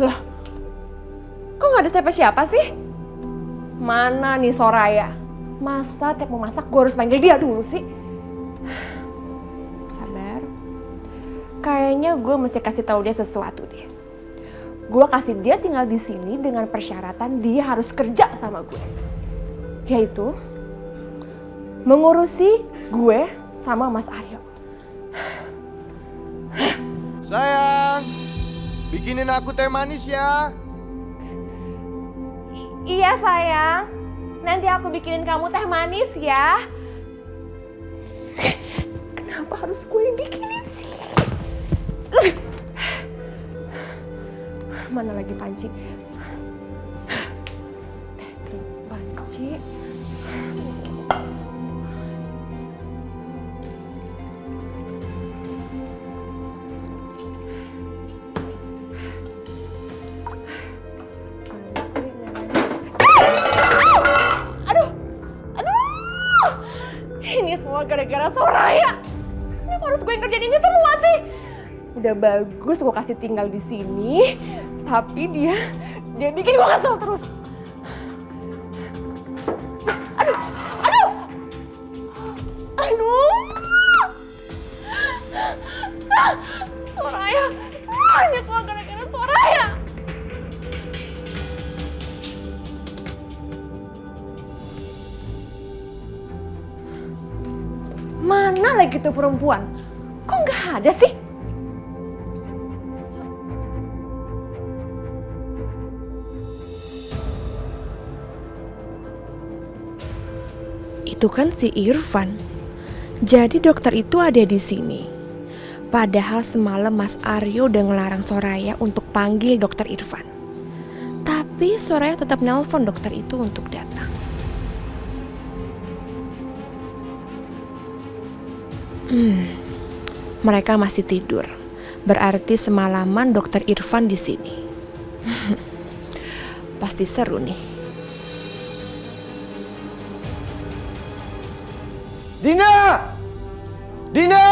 Loh, kok gak ada siapa-siapa sih? Mana nih Soraya? Masa tiap mau masak gue harus panggil dia dulu sih? Sabar. Kayaknya gue mesti kasih tahu dia sesuatu deh. Gue kasih dia tinggal di sini dengan persyaratan dia harus kerja sama gue. Yaitu mengurusi gue sama Mas Aryo. Sayang, bikinin aku teh manis ya. Iya sayang, nanti aku bikinin kamu teh manis ya. Kenapa harus gue yang bikinin sih? Mana lagi panci? Panci. Ini semua gara-gara Soraya. Kenapa harus gue yang kerjain ini semua sih? Udah bagus gue kasih tinggal di sini, tapi dia bikin gue kesel terus. Aduh, aduh, aduh. Soraya, ini semua gara-gara Soraya. Mana lagi tuh perempuan? Kok nggak ada sih? Itu kan si Irfan. Jadi dokter itu ada di sini. Padahal semalam Mas Aryo udah ngelarang Soraya untuk panggil dokter Irfan. Tapi Soraya tetap nelpon dokter itu untuk datang. Mereka masih tidur. Berarti semalaman dokter Irfan di sini. Pasti seru nih. Dina! Dina!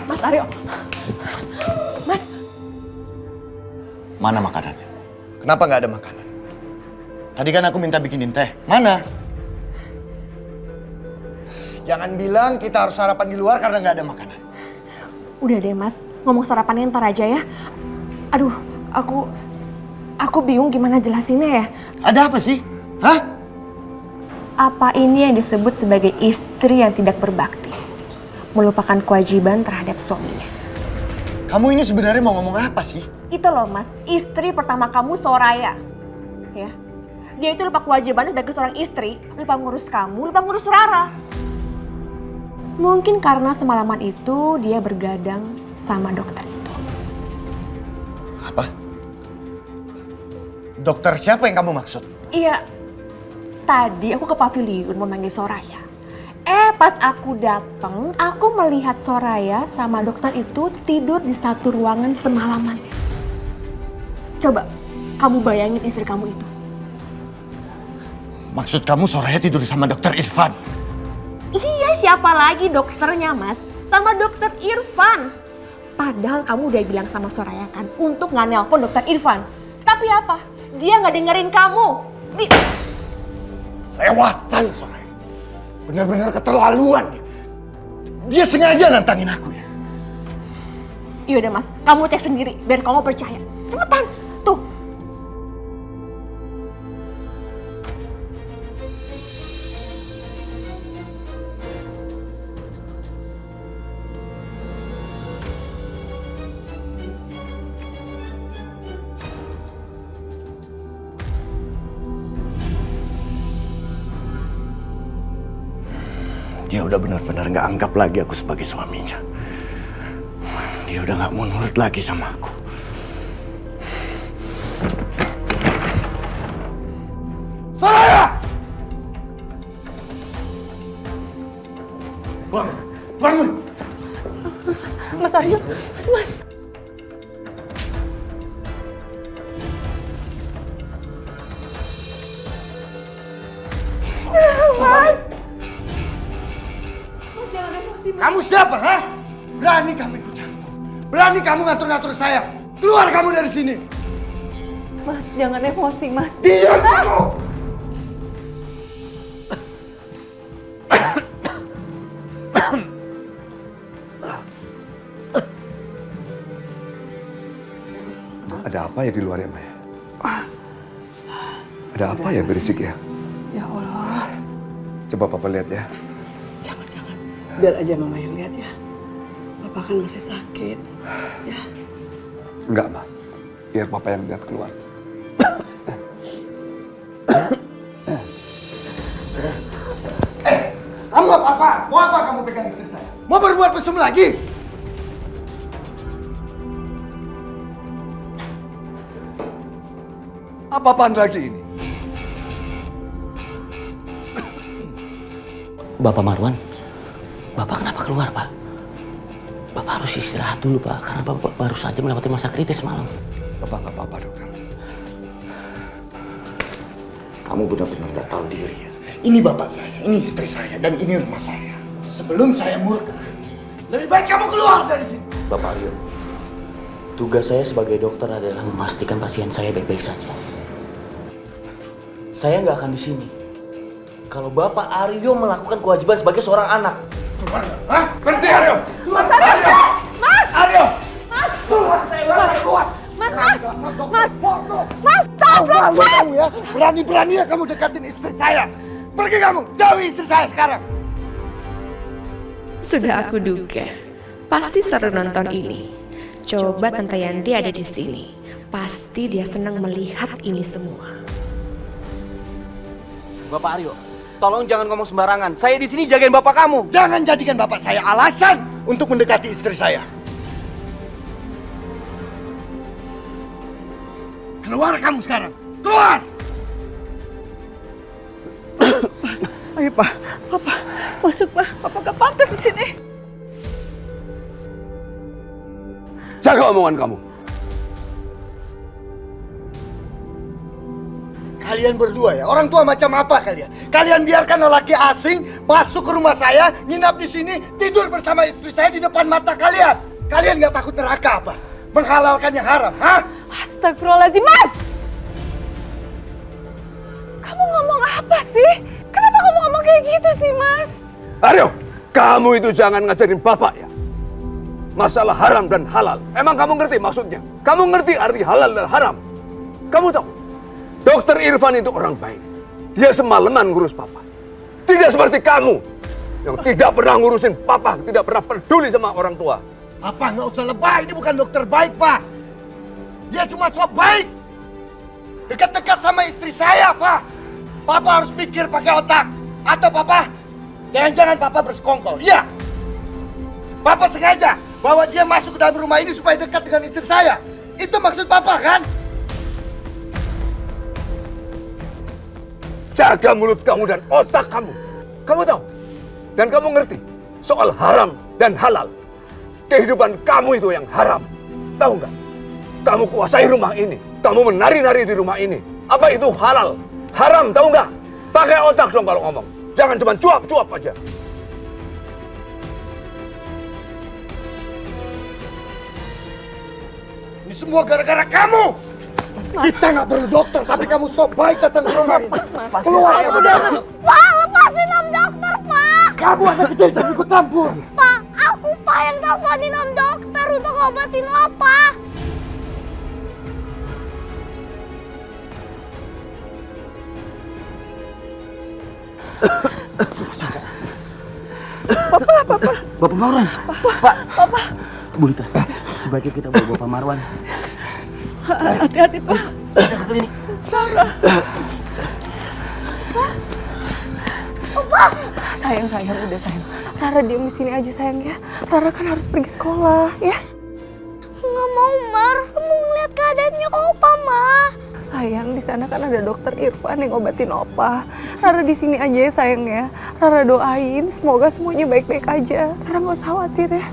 Mas Aryo. Mas. Mana makanannya? Kenapa nggak ada makanan? Tadi kan aku minta bikinin teh. Mana? Jangan bilang kita harus sarapan di luar karena nggak ada makanan. Udah deh mas, ngomong sarapannya ntar aja ya. Aduh, aku bingung gimana jelasinnya ya. Ada apa sih? Hah? Apa ini yang disebut sebagai istri yang tidak berbakti? Melupakan kewajiban terhadap suaminya. Kamu ini sebenarnya mau ngomong apa sih? Itu loh mas, istri pertama kamu Soraya. Ya, dia itu lupa kewajibannya sebagai seorang istri, lupa ngurus kamu, lupa ngurus Rara. Mungkin karena semalaman itu dia bergadang sama dokter itu. Apa? Dokter siapa yang kamu maksud? Iya, tadi aku ke pavilion mau manggil Soraya. Pas aku dateng, aku melihat Soraya sama dokter itu tidur di satu ruangan semalaman. Coba, kamu bayangin istri kamu itu. Maksud kamu Soraya tidur sama dokter Irfan? Iya, siapa lagi dokternya mas? Sama dokter Irfan. Padahal kamu udah bilang sama Soraya kan untuk nggak nelpon dokter Irfan. Tapi apa? Dia nggak dengerin kamu. Lewatan Soraya. Benar-benar keterlaluan. Dia sengaja nantangin aku ya. Yaudah mas, kamu cek sendiri biar kamu percaya. Cepetan, tuh. Dia udah benar-benar gak anggap lagi aku sebagai suaminya. Dia udah gak mau nurut lagi sama aku. Soraya! Bangun! Bangun! Mas Aryo, mas. Mas. Kamu siapa, ha? Berani kamu ikut campur. Berani kamu ngatur-ngatur saya. Keluar kamu dari sini. Mas, jangan emosi, Mas. Diam kamu! Ada apa ya di luar ya, Maya? Ada apa ya berisik ya? Ya Allah. Coba Papa lihat ya. Jangan. Biar aja Mama yang lihat ya. Papa kan masih sakit. Ya. Enggak, Ma. Biar Papa yang lihat keluar. Kamu apa? Mau apa kamu pegang istri saya? Mau berbuat mesum lagi? Apa-apaan lagi ini? Bapak Marwan, Bapak kenapa keluar, Pak? Bapak harus istirahat dulu, Pak, karena Bapak baru saja melewati masa kritis malam. Bapak nggak apa-apa, dokter. Kamu benar-benar nggak tahu diri ya. Ini bapak saya, ini istri saya, dan ini rumah saya. Sebelum saya murka, lebih baik kamu keluar dari sini. Bapak Aryo, tugas saya sebagai dokter adalah memastikan pasien saya baik-baik saja. Saya nggak akan di sini kalau Bapak Aryo melakukan kewajiban sebagai seorang anak. Keluar, hah? Berhenti Aryo! Mas Aryo! Mas! Aryo! Mas! Keluar! Keluar! Mas, stop! Kamu ya, berani-beraninya kamu dekatin istri saya. Pergi kamu, jauhi istri saya sekarang. Sudah aku duga, pasti seru nonton ini. Coba Tante Yanti ada di sini. Pasti dia senang melihat ini semua. Bapak Aryo, tolong jangan ngomong sembarangan. Saya di sini jagain bapak kamu. Jangan jadikan bapak saya alasan untuk mendekati istri saya. Keluar kamu sekarang, keluar! Ayo Pak, Papa masuk Pak. Papa gak pantas di sini. Jaga omongan kamu. Kalian berdua ya, orang tua macam apa kalian? Kalian biarkan lelaki asing masuk ke rumah saya, nginap di sini, tidur bersama istri saya di depan mata kalian. Kalian nggak takut neraka apa? Menghalalkan yang haram, hah? Astagfirullahaladzim, Mas! Kamu ngomong apa sih? Kenapa kamu ngomong kayak gitu sih, Mas? Aryo, kamu itu jangan ngajarin Bapak ya. Masalah haram dan halal. Emang kamu ngerti maksudnya? Kamu ngerti arti halal dan haram? Kamu tahu? Dokter Irfan itu orang baik. Dia semalaman ngurus Papa. Tidak seperti kamu yang tidak pernah ngurusin Papa, tidak pernah peduli sama orang tua. Papa nggak usah lebay, ini bukan dokter baik, Pak. Dia cuma sok baik. Dekat-dekat sama istri saya, Pak. Papa harus pikir pakai otak. Atau Papa, jangan-jangan Papa bersekongkol. Iya. Papa sengaja bawa dia masuk ke dalam rumah ini supaya dekat dengan istri saya. Itu maksud Papa, kan? Jaga mulut kamu dan otak kamu. Kamu tahu? Dan kamu ngerti soal haram dan halal. Kehidupan kamu itu yang haram. Tahu nggak? Kamu kuasai rumah ini. Kamu menari-nari di rumah ini. Apa itu halal? Haram, tahu nggak? Pakai otak dong kalau ngomong. Jangan cuma cuap-cuap aja. Ini semua gara-gara kamu. Kita nggak perlu dokter, tapi kamu sok baik datang ke rumah ini. Keluar, udah. Pak, lepasin Om Dokter, Pak! Kamu anak kecil jangan ikut campur. Pak, aku Pak yang teleponin Om Dokter untuk ngobatin Opa. Bapak Marwan. Pak. Bu Lita, sebaiknya kita bawa Bapak Marwan. Hati-hati Pak. Kita ke klinik. Sayang, udah sayang. Rara diam di sini aja sayang ya. Rara kan harus pergi sekolah ya. Nggak mau, Mar. Kamu ngeliat keadaannya Opa, Ma. Sayang, di sana kan ada dokter Irfan yang ngobatin Opa. Rara di sini aja ya sayang ya. Rara doain semoga semuanya baik-baik aja. Rara nggak usah khawatir ya.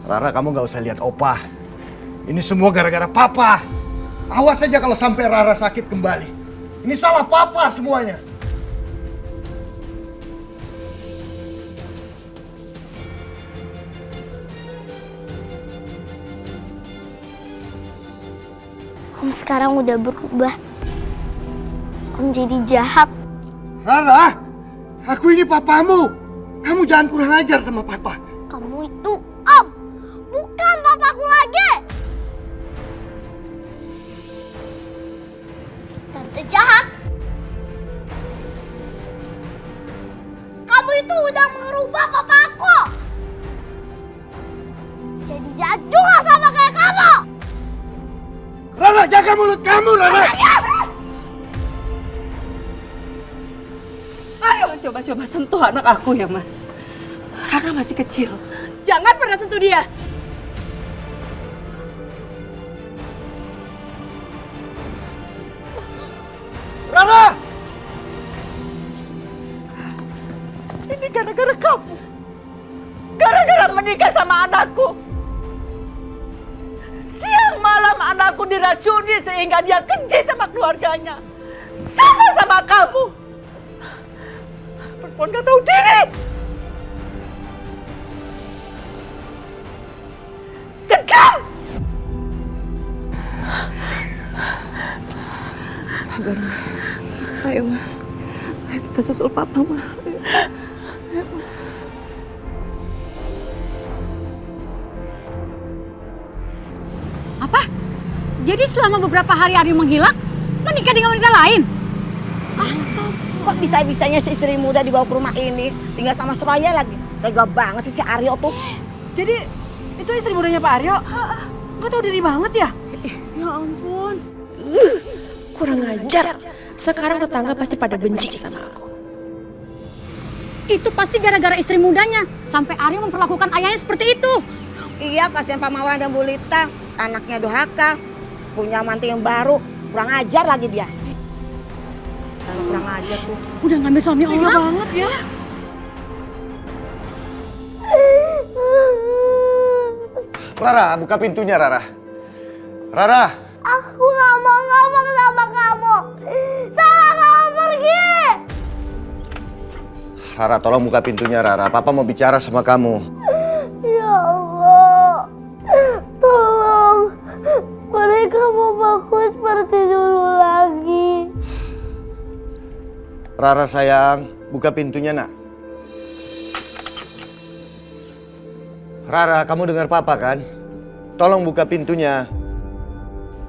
Rara, kamu nggak usah lihat Opa. Ini semua gara-gara Papa. Awas saja kalau sampai Rara sakit kembali. Ini salah Papa semuanya. Om sekarang udah berubah. Om jadi jahat. Rara, aku ini papamu. Kamu jangan kurang ajar sama papa. Kamu itu Om, bukan papaku lagi. Tante jahat. Kamu itu udah merubah papaku. Jadi jahat juga sama kayak kamu. Rara, jaga mulut kamu, Rara. Ayo coba-coba sentuh anak aku ya Mas. Rara masih kecil. Jangan pernah sentuh dia. Rara! Ini gara-gara kamu. Gara-gara menikah sama anakku. Siang malam anakku diracuni sehingga dia keji sama keluarganya. Sama sama kamu. Perempuan gak tahu diri. Kejam! Sabar, Ma. Ayo, Ma. Ayo kita susul Papa, Ma. Ayo, Ma. Apa? Jadi selama beberapa hari Aryo menghilang, menikah dengan wanita lain? Kok bisa-bisanya si istri muda dibawa ke rumah ini, tinggal sama Soraya lagi. Tega banget sih si Aryo tuh. Jadi itu istri mudanya Pak Aryo? Nggak tahu diri banget ya? Ya ampun. Kurang ajar. Sekarang tetangga pasti pada benci sama aku. Itu pasti gara-gara istri mudanya. Sampai Aryo memperlakukan ayahnya seperti itu. Iya, kasihan Pak Mawar dan Bu Lita. Anaknya durhaka, punya mantu yang baru. Kurang ajar lagi dia. Kurang ajar tuh. Udah ngambil suami Tega orang. banget ya. Rara, buka pintunya, Rara. Rara! Aku gak mau ngomong sama kamu. Sana kamu pergi. Rara, tolong buka pintunya, Rara. Papa mau bicara sama kamu. Ya Allah, tolong. Mereka mau aku seperti dulu lagi. Rara sayang, buka pintunya, nak. Rara, kamu dengar Papa kan? Tolong buka pintunya.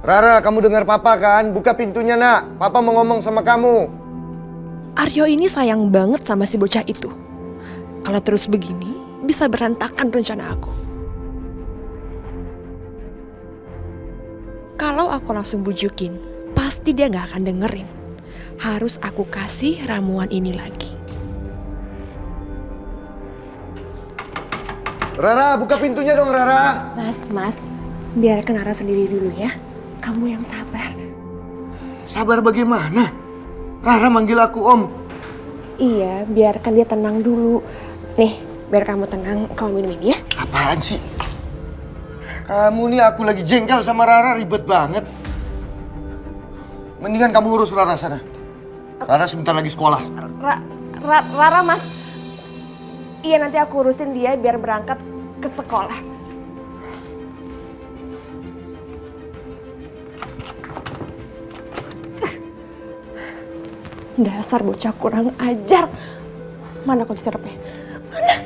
Rara, kamu dengar Papa kan? Buka pintunya, nak. Papa mau ngomong sama kamu. Aryo ini sayang banget sama si bocah itu. Kalau terus begini, bisa berantakan rencana aku. Kalau aku langsung bujukin, pasti dia gak akan dengerin. Harus aku kasih ramuan ini lagi. Rara, buka pintunya dong, Rara. Mas, biarkan Rara sendiri dulu ya. Kamu yang sabar. Sabar bagaimana? Rara manggil aku Om. Iya, biarkan dia tenang dulu. Nih, biar kamu tenang, kamu minum ini ya. Apaan sih? Kamu nih aku lagi jengkel sama Rara, ribet banget. Mendingan kamu urus Rara sana. Rara sebentar lagi sekolah. Rara, Mas. Iya, nanti aku urusin dia biar berangkat ke sekolah. Dasar bocah kurang ajar. Mana kunci sirupnya? Mana?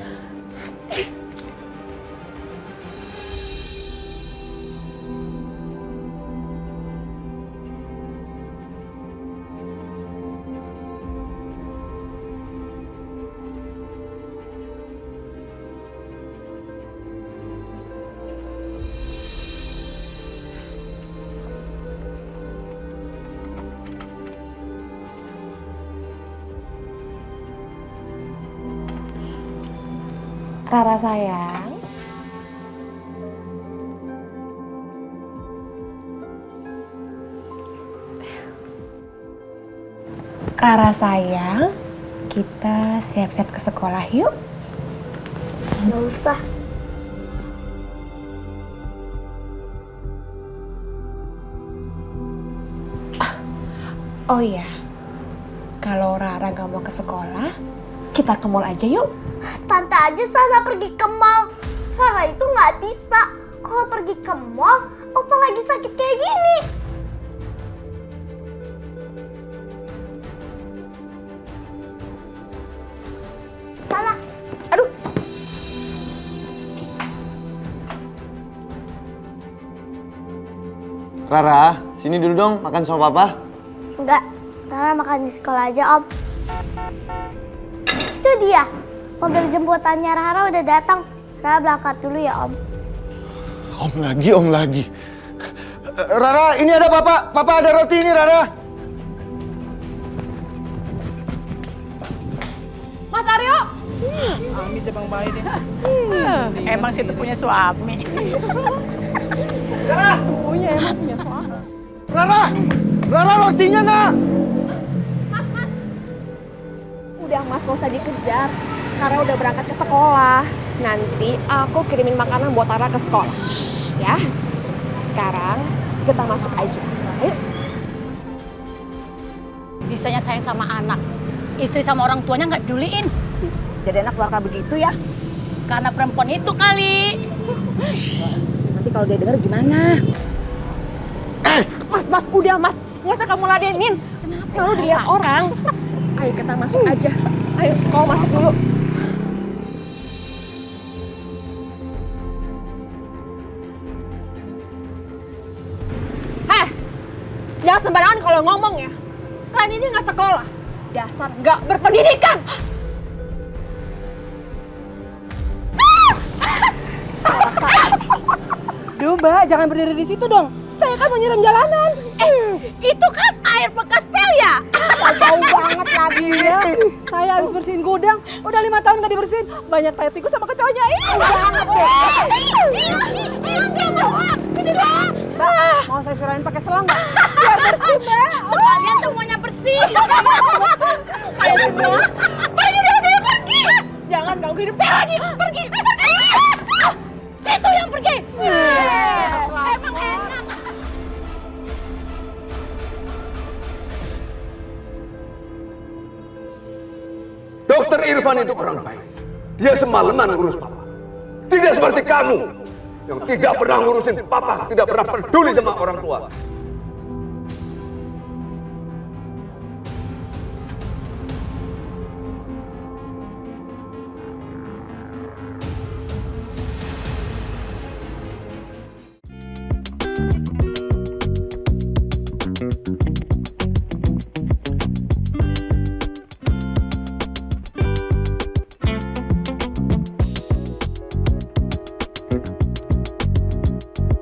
Rara sayang. Rara sayang, kita siap-siap ke sekolah yuk. Nggak usah. Oh iya, kalau Rara gak mau ke sekolah, kita ke mall aja yuk. Tante aja sana pergi ke mall. Rara itu nggak bisa. Kalau pergi ke mall, Opa lagi sakit kayak gini. Rara, sini dulu dong makan sama papa. Enggak, Rara makan di sekolah aja, Om. Itu dia, mobil jemputannya Rara udah datang. Rara berangkat dulu ya, Om. Om lagi. Rara, ini ada papa. Papa ada roti ini, Rara. Mas Aryo! Ami cepang bayi deh. Emang situ punya suami. Rara! Emang punya suami. Rara rotinya nak. Mas. Udah Mas, gak usah dikejar. Karena udah berangkat ke sekolah. Nanti aku kirimin makanan buat Rara ke sekolah. Ya? Sekarang kita masuk aja. Ayo. Bisanya sayang sama anak. Istri sama orang tuanya nggak peduliin. Jadi anak keluarga begitu ya. Karena perempuan itu kali. Nanti kalau dia denger gimana? Mas, udah Mas. Nggak usah kamu ladenin. Kenapa lu dilihat orang? Ayo kita masuk aja. Ayo, kau masuk dulu. Jangan sembarangan kalau ngomong ya. Kalian ini nggak sekolah. Dasar nggak berpendidikan. Duh Mbak, jangan berdiri di situ dong. Saya kan mau nyiram jalanan. Itu kan air bekas pel ya? Bau banget lagi ya. Saya habis bersihin gudang. Udah 5 tahun gak dibersihin. Banyak tai tikus sama kecoanya. Banget deh. Mbak, mau saya sirain pakai selang nggak? Biar bersih Mbak. Sekalian semuanya bersih. Ayo berdua. Pergi dari sini, pergi. Jangan ganggu hidup saya lagi. Pergi. Itu yang pergi. Emang enak. Dokter Irfan itu orang baik. Dia semalaman ngurus papa. Tidak seperti kamu yang tidak pernah ngurusin papa, tidak pernah peduli sama orang tua.